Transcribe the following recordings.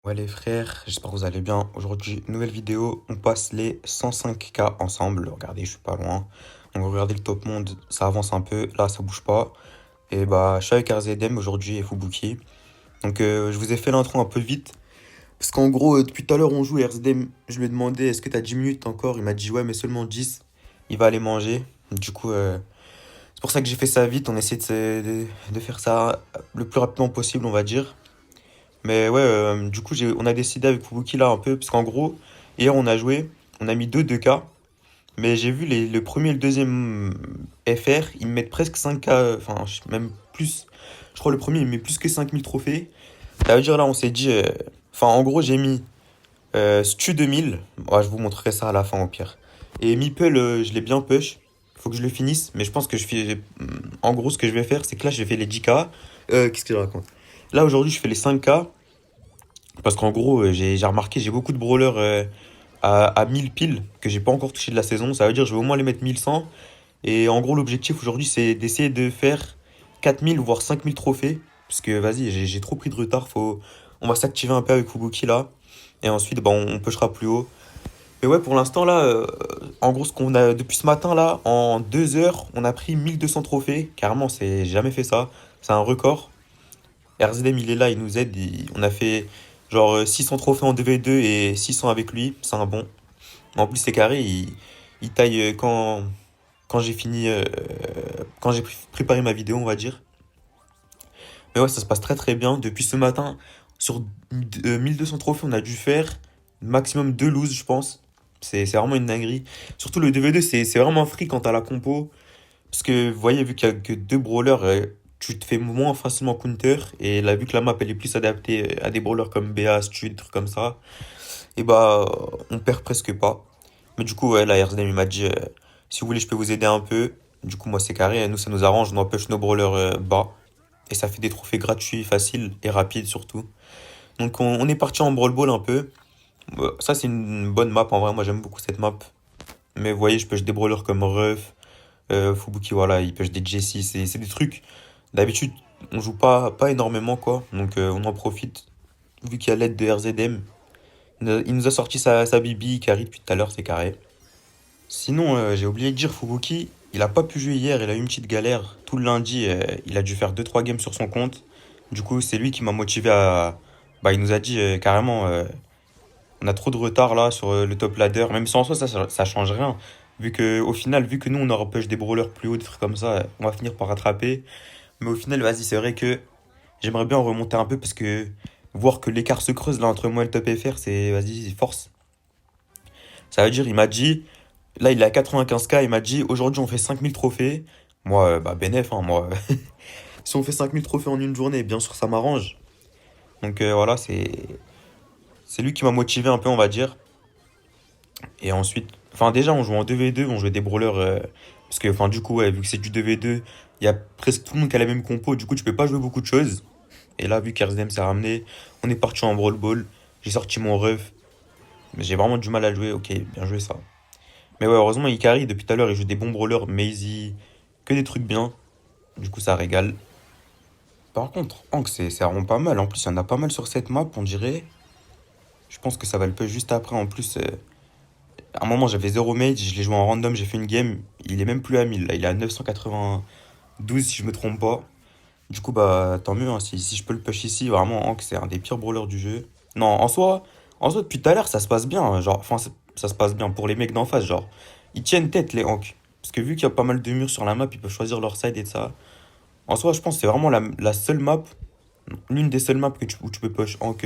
Ouais les frères, j'espère que vous allez bien. Aujourd'hui, nouvelle vidéo, on passe les 105K ensemble. Regardez, je suis pas loin. Donc regardez le top monde, ça avance un peu, là ça bouge pas. Et bah je suis avec RZM aujourd'hui et Fubuki. Donc je vous ai fait l'intro un peu vite. Parce qu'en gros, depuis tout à l'heure on joue et RZM, je lui ai demandé est-ce que t'as 10 minutes encore? Il m'a dit ouais mais seulement 10. Il va aller manger. Du coup, c'est pour ça que j'ai fait ça vite. On essaie de faire ça le plus rapidement possible on va dire. Mais ouais, du coup, on a décidé avec Fubuki là un peu, parce qu'en gros, hier on a joué, on a mis deux k mais j'ai vu le premier et le deuxième FR, ils me mettent presque 5K, enfin, même plus. Je crois le premier, il met plus que 5000 trophées. Ça veut dire là, on s'est dit, enfin, en gros, j'ai mis Stu 2000, ouais, je vous montrerai ça à la fin au pire. Et Meeple, je l'ai bien push, faut que je le finisse, mais je pense que je fais. En gros, ce que je vais faire, c'est que là, j'ai fait les 10K. Qu'est-ce que je raconte? Là, aujourd'hui, je fais les 5K. Parce qu'en gros, j'ai remarqué, j'ai beaucoup de brawlers à 1000 piles que j'ai pas encore touché de la saison. Ça veut dire que je vais au moins les mettre 1100. Et en gros, l'objectif aujourd'hui, c'est d'essayer de faire 4000 voire 5000 trophées. Parce que vas-y, j'ai trop pris de retard. On va s'activer un peu avec Fubuki là. Et ensuite, bah, on pushera plus haut. Mais ouais, pour l'instant là, en gros, ce qu'on a depuis ce matin là, en 2 heures, on a pris 1200 trophées. Carrément, j'ai jamais fait ça. C'est un record. RZM, il est là, il nous aide. On a fait genre 600 trophées en 2v2 et 600 avec lui. C'est un bon. En plus, c'est carré. Il taille quand j'ai fini. Quand j'ai préparé ma vidéo, on va dire. Mais ouais, ça se passe très très bien. Depuis ce matin, sur 1200 trophées, on a dû faire maximum 2 loses, je pense. C'est vraiment une dinguerie. Surtout le 2v2, c'est vraiment free quand t'as la compo. Parce que vous voyez, vu qu'il y a que deux brawlers, tu te fais moins facilement counter. Et là, vu que la map elle est plus adaptée à des brawlers comme BA, Stud, des trucs comme ça, et bah on perd presque pas. Mais du coup, ouais, la RZM il m'a dit si vous voulez, je peux vous aider un peu. Du coup, moi c'est carré, nous ça nous arrange, on empêche nos brawlers bas. Et ça fait des trophées gratuits, faciles et rapides surtout. Donc on est parti en brawl ball un peu. Ça c'est une bonne map en vrai, moi j'aime beaucoup cette map. Mais vous voyez, je pêche des brawlers comme Ruff. Fubuki, voilà, il pêche des Jessie, c'est des trucs. D'habitude, on joue pas énormément, quoi. Donc, on en profite. Vu qu'il y a l'aide de RZM, il nous a sorti sa Bibi qui arrive depuis tout à l'heure, c'est carré. Sinon, j'ai oublié de dire, Fubuki, il a pas pu jouer hier, il a eu une petite galère. Tout le lundi, il a dû faire deux trois games sur son compte. Du coup, c'est lui qui m'a motivé à. Bah, il nous a dit carrément, on a trop de retard là sur le top ladder. Même si en soi, ça change rien. Vu que, au final, vu que nous, on aura push des brawlers plus hauts, des trucs comme ça, on va finir par rattraper. Mais au final, vas-y, c'est vrai que j'aimerais bien remonter un peu parce que voir que l'écart se creuse là entre moi et le top FR, c'est vas-y, force. Ça veut dire, il m'a dit, là il est à 95K, il m'a dit aujourd'hui on fait 5000 trophées. Moi, bah bénéf, hein, moi. Si on fait 5000 trophées en une journée, bien sûr ça m'arrange. Donc voilà, c'est lui qui m'a motivé un peu, on va dire. Et ensuite, enfin déjà on joue en 2v2, on jouait des brawlers. Parce que, enfin du coup, ouais, vu que c'est du 2v2, il y a presque tout le monde qui a la même compo, du coup tu peux pas jouer beaucoup de choses. Et là, vu qu'RZM s'est ramené, on est parti en brawl ball. J'ai sorti mon ref. Mais j'ai vraiment du mal à jouer. Ok, bien joué ça. Mais ouais, heureusement, il carry. Depuis tout à l'heure, il joue des bons brawlers, Maisie. Que des trucs bien. Du coup, ça régale. Par contre, Hank, c'est vraiment pas mal. En plus, il y en a pas mal sur cette map, on dirait. Je pense que ça va le push juste après. En plus, à un moment, j'avais 0 mate. Je l'ai joué en random. J'ai fait une game. Il est même plus à 1000. Là, il est à 992, si je me trompe pas. Du coup, bah, tant mieux, hein. Si je peux le push ici, vraiment, Hank, c'est un des pires brawlers du jeu. Non, en soi, depuis tout à l'heure, ça se passe bien, hein. Genre, enfin, ça se passe bien pour les mecs d'en face, genre. Ils tiennent tête, les Hank. Parce que vu qu'il y a pas mal de murs sur la map, ils peuvent choisir leur side et de ça. En soi, je pense que c'est vraiment la seule map, l'une des seules maps où tu peux push Hank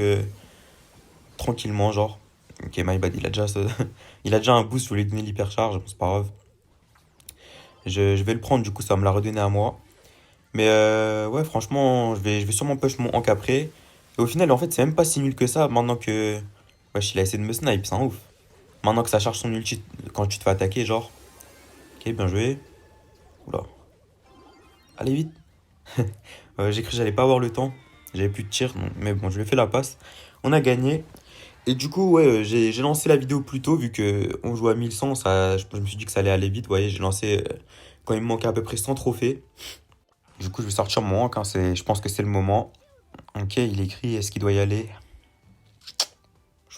tranquillement, genre. Ok, my bad, il a déjà un boost, je voulais lui donner l'hypercharge, bon, c'est pas grave. Je vais le prendre, du coup, ça va me l'a redonner à moi. Mais ouais, franchement, je vais sûrement push mon Hank après. Et au final, en fait, c'est même pas si nul que ça. Maintenant que. Wesh, il a essayé de me snipe, c'est un ouf. Maintenant que ça charge son ulti quand tu te fais attaquer, genre. Ok, bien joué. Oula. Allez vite. J'ai cru que j'allais pas avoir le temps. J'avais plus de tir, mais bon, je lui ai fait la passe. On a gagné. Et du coup, ouais, j'ai lancé la vidéo plus tôt, vu que on joue à 1100. Je me suis dit que ça allait aller vite. Vous voyez, j'ai lancé quand il me manquait à peu près 100 trophées. Du coup, je vais sortir mon Hank, hein, je pense que c'est le moment. Ok, il écrit, est-ce qu'il doit y aller?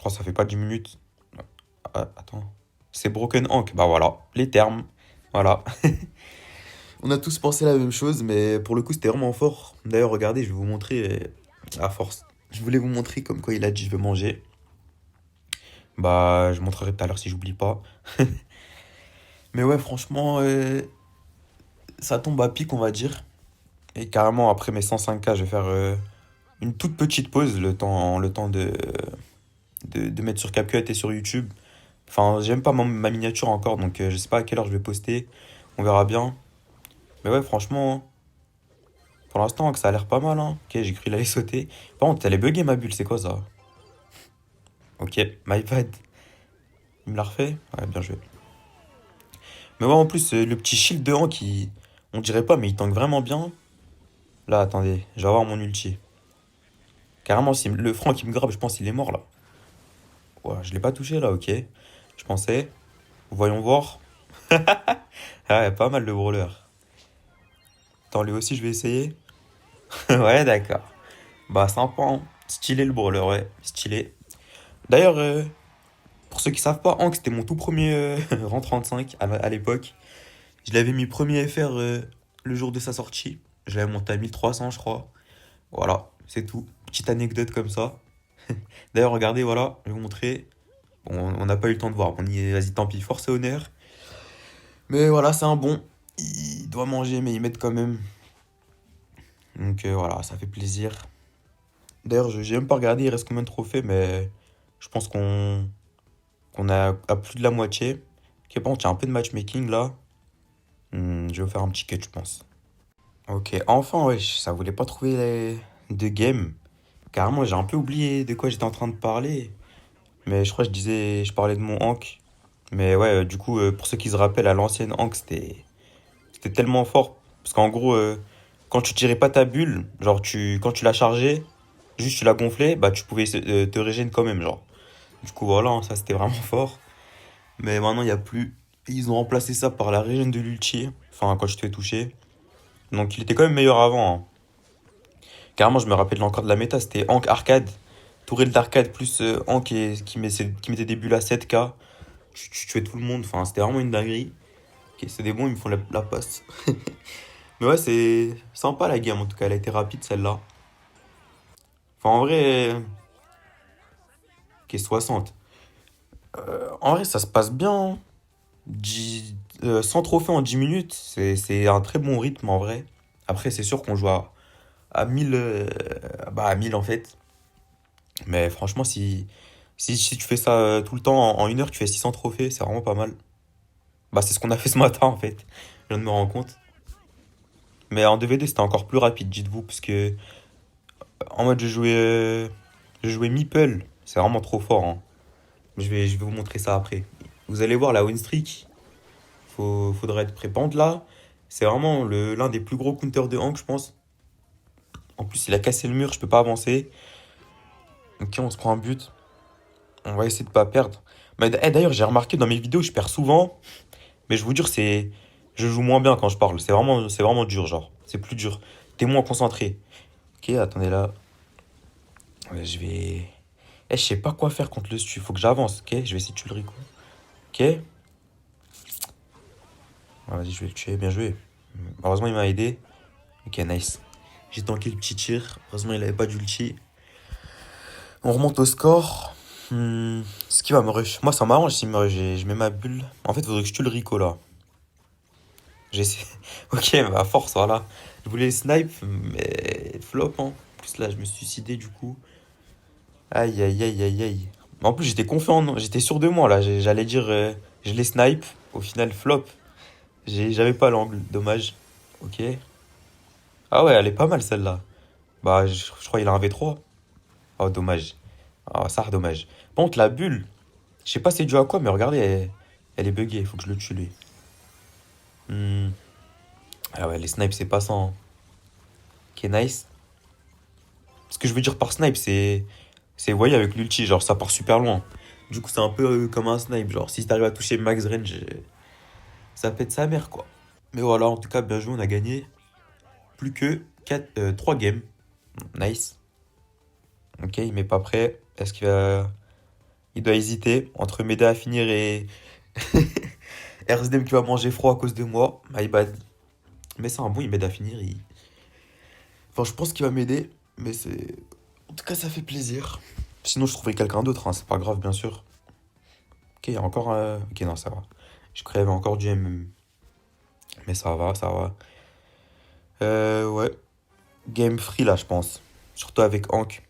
crois que ça fait pas 10 minutes. Ah, attends. C'est Broken Hank. Bah voilà, les termes. Voilà. On a tous pensé la même chose, mais pour le coup, c'était vraiment fort. D'ailleurs, regardez, je vais vous montrer à force. Je voulais vous montrer comme quoi il a dit je veux manger. Bah, je montrerai tout à l'heure si j'oublie pas. Mais ouais, franchement, ça tombe à pic, on va dire. Et carrément, après mes 105K, je vais faire une toute petite pause, le temps de mettre sur CapCut et sur YouTube. Enfin, j'aime pas ma miniature encore, donc je sais pas à quelle heure je vais poster. On verra bien. Mais ouais, franchement, pour l'instant, que ça a l'air pas mal, hein. Ok, j'ai cru qu'il allait sauter. Par contre, elle est buggée ma bulle, c'est quoi ça? Ok, my bad. Il me l'a refait? Ouais, bien joué. Mais ouais, en plus, le petit shield de Hank, on dirait pas, mais il tank vraiment bien. Là, attendez, je vais avoir mon ulti. Carrément, si le franc qui me grabe, je pense qu'il est mort là. Ouais, je l'ai pas touché là, ok. Je pensais. Voyons voir. Ah, ouais, pas mal le brawler. Attends, lui aussi, je vais essayer. Ouais, d'accord. Bah, sympa, hein. Stylé le brawler, ouais, stylé. D'ailleurs, pour ceux qui savent pas, Hank, c'était mon tout premier rang 35 à l'époque. Je l'avais mis premier FR le jour de sa sortie. Je l'avais monté à 1300, je crois. Voilà, c'est tout. Petite anecdote comme ça. D'ailleurs, regardez, voilà, je vais vous montrer. Bon, on n'a pas eu le temps de voir. On y est, vas-y, tant pis, force et honneur. Mais voilà, c'est un bon. Il doit manger, mais il m'aide quand même. Donc voilà, ça fait plaisir. D'ailleurs, j'ai même pas regardé, il reste combien de trophées, mais je pense qu'on a à plus de la moitié. Ok, bon, il y a un peu de matchmaking là. Je vais vous faire un petit cut, je pense. Ok, enfin, wesh, ça voulait pas trouver de game. Carrément, j'ai un peu oublié de quoi j'étais en train de parler. Mais je crois que je parlais de mon Hank. Mais ouais, du coup, pour ceux qui se rappellent, à l'ancienne Hank, c'était tellement fort. Parce qu'en gros, quand tu tirais pas ta bulle, genre quand tu la chargeais, juste tu la gonflais, bah tu pouvais te régénérer quand même, genre. Du coup, voilà, hein, ça c'était vraiment fort. Mais maintenant, il n'y a plus. Ils ont remplacé ça par la régène de l'ulti. Enfin, quand je te fais toucher. Donc il était quand même meilleur avant, hein. Carrément, je me rappelle encore de la méta, c'était Hank Arcade. Tourelle d'arcade plus Hank qui mettait des bulles à 7K. Tu tuais tout le monde, enfin c'était vraiment une dinguerie. Ok, c'est des bons, ils me font la passe. Mais ouais, c'est sympa la game en tout cas, elle a été rapide celle-là. Enfin en vrai, ok, 60. En vrai, ça se passe bien, hein. 100 trophées en 10 minutes, c'est un très bon rythme en vrai. Après, c'est sûr qu'on joue à 1000, bah à 1000 en fait. Mais franchement, si tu fais ça tout le temps en une heure, tu fais 600 trophées, c'est vraiment pas mal. Bah, c'est ce qu'on a fait ce matin en fait. Je viens de me rendre compte. Mais en 2v2, c'était encore plus rapide, dites-vous, parce que en mode je jouais Meeple. C'est vraiment trop fort, hein. Je vais vous montrer ça après. Vous allez voir la win streak. Faudra être prêt. Par contre, là, c'est vraiment l'un des plus gros counters de Hank, je pense. En plus, il a cassé le mur, je peux pas avancer. Ok, on se prend un but. On va essayer de pas perdre. Mais d'ailleurs, j'ai remarqué dans mes vidéos, je perds souvent. Mais je vous jure, je joue moins bien quand je parle. C'est vraiment dur, genre. C'est plus dur. T'es moins concentré. Ok, attendez là. Ouais, je vais. Je sais pas quoi faire contre le stu. Faut que j'avance, ok? Je vais essayer de tuer le Rico. Ok? Ouais, vas-y, je vais le tuer. Bien joué. Heureusement, il m'a aidé. Ok, nice. J'ai tanké le petit tir. Heureusement, il avait pas d'ulti. On remonte au score. Ce qui va me rush. Moi, ça m'arrange si je mets ma bulle. En fait, faudrait que je tue le Rico là. J'essaie. Ok, bah, à force, voilà. Je voulais snipe, mais flop, hein. En plus, là, je me suis suicidé du coup. Aïe, aïe, aïe, aïe, aïe. En plus, j'étais confiant, non, j'étais sûr de moi là. J'allais dire, je les snipe. Au final, flop. J'avais pas l'angle, dommage. Ok. Ah ouais, elle est pas mal celle-là. Bah, je crois qu'il a un V3. Oh, dommage. Ah, ça, dommage. Par contre, la bulle, je sais pas c'est dû à quoi, mais regardez, elle est buggée. Faut que je le tue lui. Hmm. Ah ouais, les snipes, c'est pas ça, hein. Ok, nice. Ce que je veux dire par snipe, vous voyez, avec l'ulti, genre, ça part super loin. Du coup, c'est un peu comme un snipe. Genre, si t'arrives à toucher max range, ça pète sa mère, quoi. Mais voilà, en tout cas, bien joué, on a gagné. Plus que 3 games. Nice. Ok, il m'est pas prêt. Est-ce qu'il va. Il doit hésiter entre m'aider à finir et RSDM qui va manger froid à cause de moi. My bad. Mais c'est un bon, il m'aide à finir. Enfin, je pense qu'il va m'aider, mais c'est... En tout cas, ça fait plaisir. Sinon, je trouverai quelqu'un d'autre, hein, c'est pas grave, bien sûr. Ok, il y a encore un... Ok, non, ça va. Je croyais qu'il y avait encore du MM. Mais ça va, ça va. Ouais. Game free, là, je pense. Surtout avec Hank.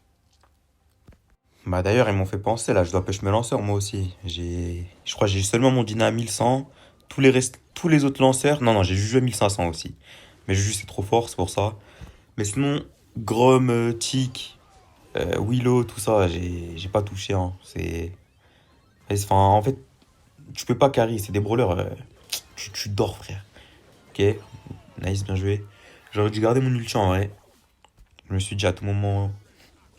Bah d'ailleurs, ils m'ont fait penser, là, je dois pêcher mes lanceurs, moi aussi. Je crois que j'ai seulement mon Dina à 1100. Tous les autres lanceurs... Non, non, j'ai juste joué 1500 aussi. Mais Juju, c'est trop fort, c'est pour ça. Mais sinon, Grom, Tick, Willow, tout ça, j'ai pas touché, hein. Enfin, en fait, tu peux pas carry, c'est des brawlers. Tu dors, frère. Ok, nice, bien joué. J'aurais dû garder mon ulti en vrai. Je me suis dit à tout moment,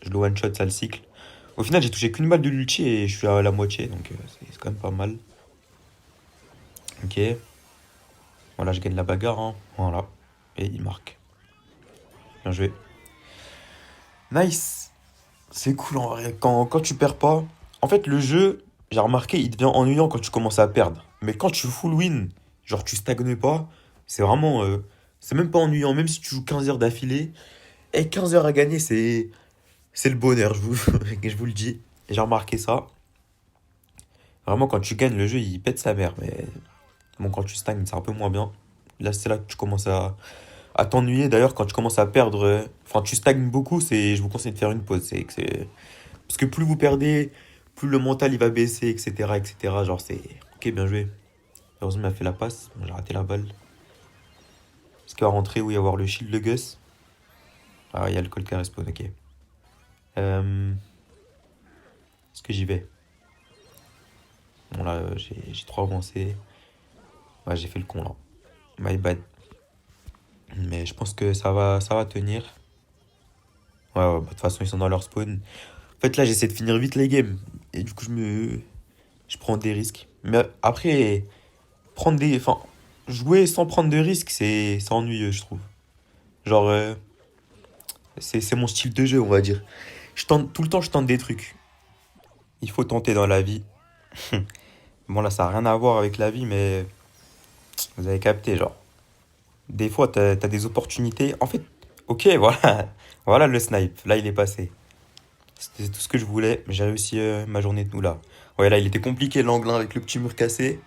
je le one-shot, ça le cycle. Au final, j'ai touché qu'une balle de l'ulti et je suis à la moitié, donc c'est quand même pas mal. Ok, voilà, je gagne la bagarre, hein. Voilà. Et il marque. Bien joué. Nice. C'est cool en vrai. Quand tu perds pas. En fait, le jeu, j'ai remarqué, il devient ennuyant quand tu commences à perdre. Mais quand tu full win, genre tu stagnes pas, c'est vraiment. C'est même pas ennuyant, même si tu joues 15 heures d'affilée. Et 15 heures à gagner, c'est le bonheur, je vous le dis. J'ai remarqué ça. Vraiment, quand tu gagnes, le jeu, il pète sa mère. Mais bon, quand tu stagnes, c'est un peu moins bien. Là, c'est là que tu commences à t'ennuyer. D'ailleurs, quand tu commences à perdre. Enfin, tu stagnes beaucoup, je vous conseille de faire une pause. Parce que plus vous perdez, plus le mental il va baisser, etc. etc. Genre, c'est. Ok, bien joué. Heureusement, il a fait la passe. J'ai raté la balle. Est-ce qu'il va rentrer où il va y avoir le shield de Gus? Ah, il y a le Colt qui respawn, ok. Est-ce que j'y vais? Bon, là, j'ai trop avancé. Ouais, j'ai fait le con, là. My bad. Mais je pense que ça va tenir. Ouais, ouais, bah, de toute façon, ils sont dans leur spawn. En fait, là, j'essaie de finir vite les games. Et du coup, je prends des risques. Mais après, enfin, jouer sans prendre de risques, c'est ennuyeux, je trouve. Genre, c'est mon style de jeu, on va dire. Tout le temps, je tente des trucs. Il faut tenter dans la vie. Bon, là, ça n'a rien à voir avec la vie, mais vous avez capté, genre. Des fois, t'as des opportunités. En fait, ok, voilà. Voilà le snipe. Là, il est passé. C'était tout ce que je voulais. Mais j'ai réussi ma journée de nous là. Ouais, là, il était compliqué l'angle hein, avec le petit mur cassé.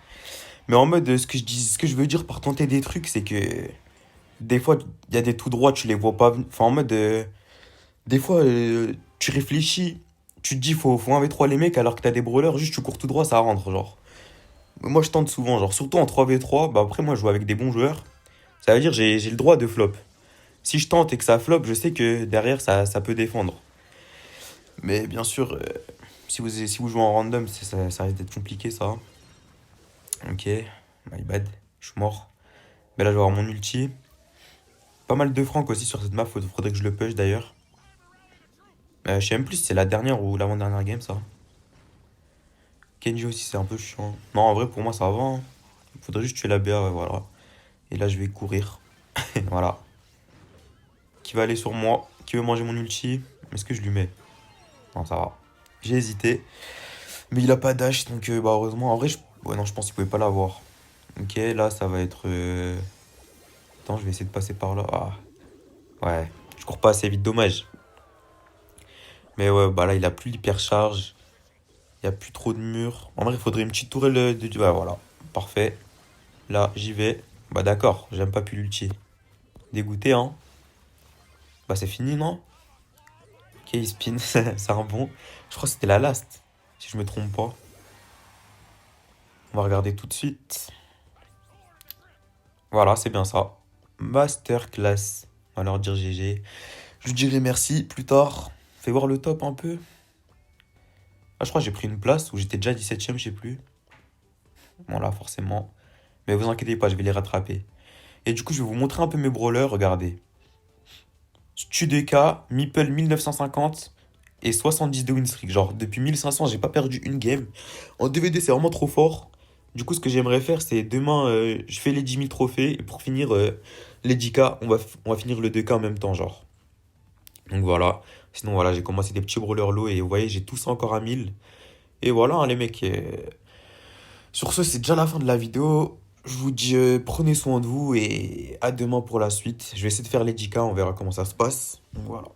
Mais en mode, ce que je veux dire par tenter des trucs, c'est que des fois, il y a des tout droits, tu les vois pas. Enfin, en mode, des fois, tu réfléchis, tu te dis, faut 1v3 les mecs, alors que t'as des brawlers, juste tu cours tout droit, ça rentre, genre. Moi, je tente souvent, genre, surtout en 3v3, bah après, moi, je joue avec des bons joueurs. Ça veut dire, j'ai le droit de flop. Si je tente et que ça flop, je sais que derrière, ça peut défendre. Mais bien sûr, si vous jouez en random, ça risque d'être compliqué, ça. Ok, my bad, je suis mort. Mais là, je vais avoir mon ulti. Pas mal de francs aussi sur cette map, faudrait que je le push d'ailleurs. Je sais même plus si c'est la dernière ou l'avant-dernière game, ça. Kenji aussi, c'est un peu chiant. Non, en vrai, pour moi, ça va, hein. Faudrait juste tuer la BA, ouais, voilà. Et là, je vais courir. Voilà. Qui va aller sur moi? Qui veut manger mon ulti? Est-ce que je lui mets? Non, ça va. J'ai hésité. Mais il a pas dash, donc bah heureusement. En vrai, ouais, non, je pense qu'il pouvait pas l'avoir. Ok, là, ça va être... Attends, je vais essayer de passer par là. Ah, ouais. Je cours pas assez vite, dommage. Mais ouais, bah là, il a plus l'hypercharge. Il y a plus trop de murs. En vrai, il faudrait une petite tourelle de... Ouais, voilà. Parfait. Là, j'y vais. Bah d'accord, j'aime pas plus l'ulti. Dégoûté, hein. Bah c'est fini, non? Ok, il spin, c'est un bon. Je crois que c'était la last, si je me trompe pas. On va regarder tout de suite. Voilà, c'est bien ça. Masterclass. On va leur dire GG. Je lui dirai merci plus tard. Fais voir le top un peu. Ah, je crois que j'ai pris une place où j'étais déjà 17ème, je sais plus. Voilà, forcément. Mais vous inquiétez pas, je vais les rattraper. Et du coup, je vais vous montrer un peu mes brawlers. Regardez. Studeka, Meeple 1950 et 70 de win streak. Genre, depuis 1500, j'ai pas perdu une game. En 2v2, c'est vraiment trop fort. Du coup, ce que j'aimerais faire, c'est demain, je fais les 10 000 trophées. Et pour finir les 10K, on va finir le 2K en même temps, genre. Donc voilà. Sinon, voilà, j'ai commencé des petits brawlers low et vous voyez, j'ai tout ça encore à 1000. Et voilà, hein, les mecs. Sur ce, c'est déjà la fin de la vidéo. Je vous dis prenez soin de vous et à demain pour la suite. Je vais essayer de faire les 10K, on verra comment ça se passe. Donc voilà.